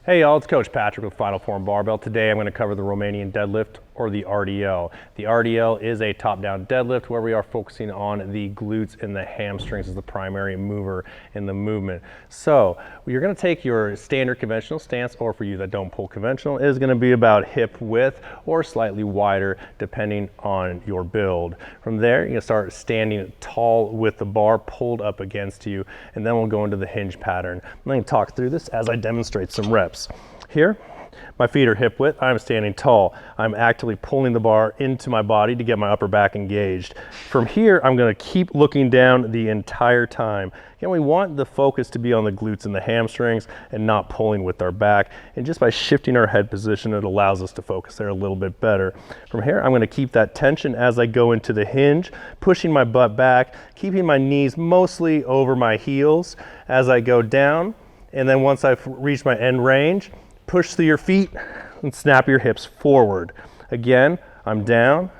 Hey y'all, it's Coach Patrick with Final Form Barbell. Today I'm going to cover the Romanian Deadlift, or the RDL. The RDL is a top-down deadlift where we are focusing on the glutes and the hamstrings as the primary mover in the movement. So you're going to take your standard conventional stance, or for you that don't pull conventional, is going to be about hip width or slightly wider depending on your build. From there, you're going to start standing tall with the bar pulled up against you, and then we'll go into the hinge pattern. I'm going to talk through this as I demonstrate some reps. Here, my feet are hip width, I'm standing tall. I'm actively pulling the bar into my body to get my upper back engaged. From here, I'm gonna keep looking down the entire time. Again, we want the focus to be on the glutes and the hamstrings and not pulling with our back. And just by shifting our head position, it allows us to focus there a little bit better. From here, I'm gonna keep that tension as I go into the hinge, pushing my butt back, keeping my knees mostly over my heels as I go down. And then once I've reached my end range, push through your feet and snap your hips forward. Again, I'm down.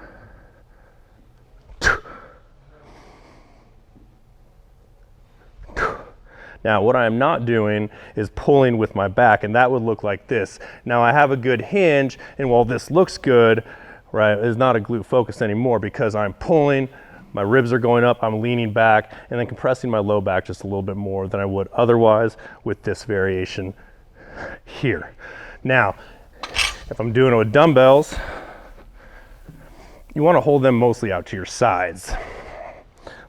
Now, what I'm not doing is pulling with my back, and that would look like this. Now, I have a good hinge, and while this looks good, right, it's not a glute focus anymore because I'm pulling, my ribs are going up, I'm leaning back, and then compressing my low back just a little bit more than I would otherwise with this variation here. Now, if I'm doing it with dumbbells, you want to hold them mostly out to your sides,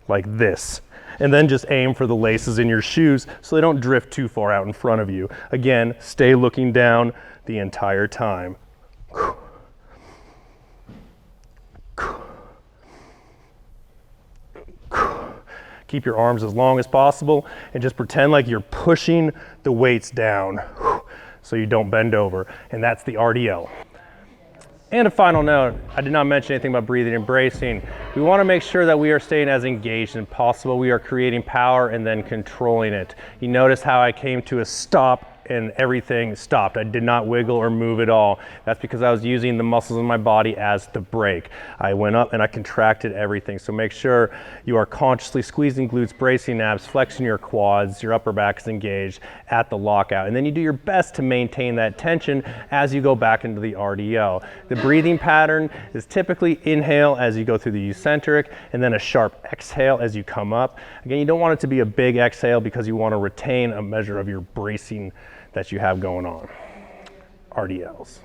like this. And then just aim for the laces in your shoes so they don't drift too far out in front of you. Again, stay looking down the entire time. Keep your arms as long as possible and just pretend like you're pushing the weights down so you don't bend over. And that's the RDL. And a final note, I did not mention anything about breathing and bracing. We want to make sure that we are staying as engaged as possible. We are creating power and then controlling it. You notice how I came to a stop and everything stopped. I did not wiggle or move at all. That's because I was using the muscles in my body as the brake. I went up and I contracted everything. So make sure you are consciously squeezing glutes, bracing abs, flexing your quads, your upper back is engaged at the lockout. And then you do your best to maintain that tension as you go back into the RDL. The breathing pattern is typically inhale as you go through the eccentric, and then a sharp exhale as you come up. Again, you don't want it to be a big exhale because you want to retain a measure of your bracing that you have going on. RDLs.